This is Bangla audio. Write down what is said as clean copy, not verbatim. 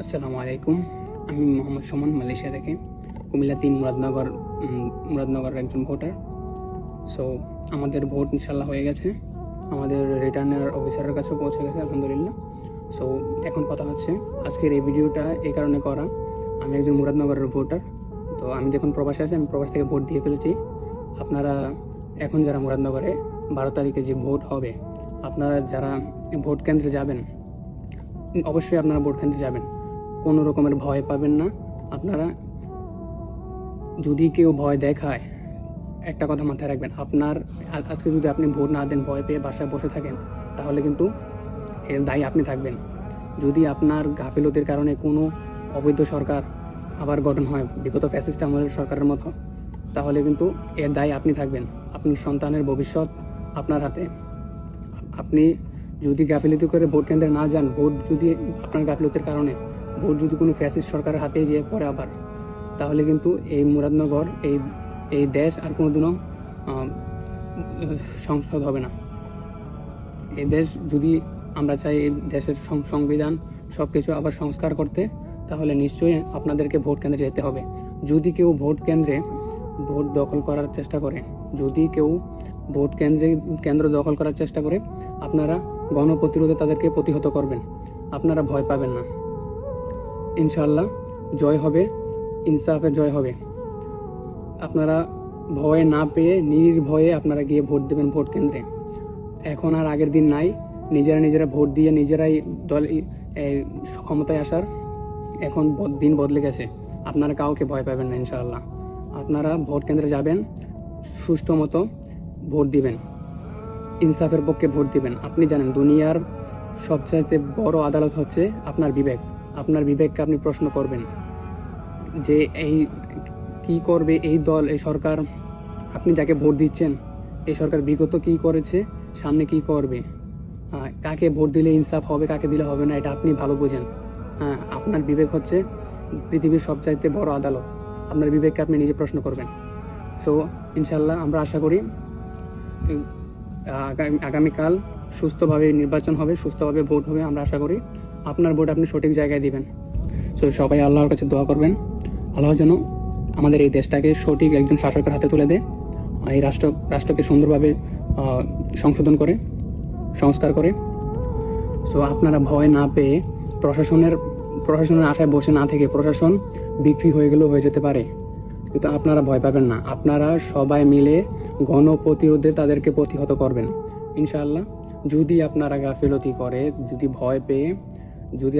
আসসালামু আলাইকুম। আমি মোহাম্মদ সুমন, মালয়েশিয়া থেকে, কুমিল্লা ৩ মুরাদনগরের একজন ভোটার। সো আমাদের ভোট ইনশাল্লাহ হয়ে গেছে, আমাদের রিটার্নের অফিসারের কাছেও পৌঁছে গেছে আলহামদুলিল্লাহ। সো এখন কথা হচ্ছে, আজকের এই ভিডিওটা এই কারণে করা, আমি একজন মুরাদনগরের ভোটার। তো আমি যখন প্রবাসে আছি, আমি প্রবাস থেকে ভোট দিয়ে ফেলেছি। আপনারা এখন যারা মুরাদনগরে 12 তারিখে যে ভোট হবে, আপনারা যারা ভোট কেন্দ্রে যাবেন, অবশ্যই আপনারা ভোট কেন্দ্রে যাবেন, কোনো রকমের ভয় পাবেন না। আপনারা যদি কেউ ভয় দেখায়, একটা কথা মাথায় রাখবেন, আজকে যদি আপনি ভোট না দেন, ভয় পেয়ে বাসায় বসে থাকেন, তাহলে কিন্তু এর দায়ী আপনি থাকবেন। যদি আপনার গাফিলতির কারণে কোনো অবৈধ সরকার আবার গঠন হয়, বিগত ফ্যাসিস্ট আমলের সরকারের মতো, তাহলে কিন্তু এর দায়ী আপনি থাকবেন। আপনার সন্তানের ভবিষ্যৎ আপনার হাতে। আপনি যদি গাফিলতি করে ভোট কেন্দ্রে না যান, ভোট যদি আপনার গাফিলতির কারণে ভোট যদি কোনো ফ্যাসিস্ট সরকারের হাতে যেয়ে পড়ে আবার, তাহলে কিন্তু এই মুরাদনগর, এই দেশ আর কোনোদিনও সংসদ হবে না। এই দেশ যদি আমরা চাই এই দেশের সংবিধান সব কিছু আবার সংস্কার করতে, তাহলে নিশ্চয়ই আপনাদেরকে ভোট কেন্দ্রে যেতে হবে। যদি কেউ ভোট কেন্দ্রে ভোট দখল করার চেষ্টা করে, যদি কেউ ভোট কেন্দ্র দখল করার চেষ্টা করে, আপনারা গণপ্রতিরোধে তাদেরকে প্রতিহত করবেন। আপনারা ভয় পাবেন না, ইনশাআল্লাহ জয় হবে, ইনসাফের জয় হবে। আপনারা ভয় না পেয়ে নির্ভয়ে আপনারা গিয়ে ভোট দেবেন ভোট কেন্দ্রে। এখন আর আগের দিন নাই, নিজেরা ভোট দিয়ে নিজেরাই দল ক্ষমতায় আসার এখন দিন বদলে গেছে। আপনারা কাউকে ভয় পাবেন না ইনশাআল্লাহ। আপনারা ভোট কেন্দ্রে যাবেন, সুষ্ঠু মতো ভোট দিবেন, ইনসাফের পক্ষে ভোট দিবেন। আপনি জানেন, দুনিয়ার সবচাইতে বড় আদালত হচ্ছে আপনার বিবেক। আপনার বিবেককে আপনি প্রশ্ন করবেন যে এই কি করবে এই দল, এই সরকার, আপনি যাকে ভোট দিচ্ছেন, এই সরকার বিগত কি করেছে, সামনে কি করবে, কাকে ভোট দিলে ইনসাফ হবে, কাকে দিলে হবে না, এটা আপনি ভালো বোঝেন। আপনার বিবেক হচ্ছে পৃথিবীর সবচাইতে বড় আদালত। আপনার বিবেককে আপনি নিজে প্রশ্ন করবেন। সো ইনশাল্লাহ আমরা আশা করি আগামীকাল সুস্থভাবে নির্বাচন হবে, সুস্থভাবে ভোট হবে। আমরা আশা করি আপনার ভোট আপনি সঠিক জায়গায় দিবেন। সো সবাই আল্লাহর কাছে দোয়া করবেন, আল্লাহ যেন আমাদের এই দেশটাকে সঠিক একজন শাসকের হাতে তুলে দেয়, এই রাষ্ট্রকে সুন্দরভাবে সংশোধন করে, সংস্কার করে। সো আপনারা ভয় না পেয়ে প্রশাসনের আশায় বসে না থেকে, প্রশাসন বিক্রি হয়ে গেলেও হয়ে যেতে পারে, কিন্তু আপনারা ভয় পাবেন না। আপনারা সবাই মিলে গণপ্রতিরোধে তাদেরকে প্রতিহত করবেন ইনশাআল্লাহ। যদি আপনারা গাফিলতি করে, যদি ভয় পেয়ে, যদি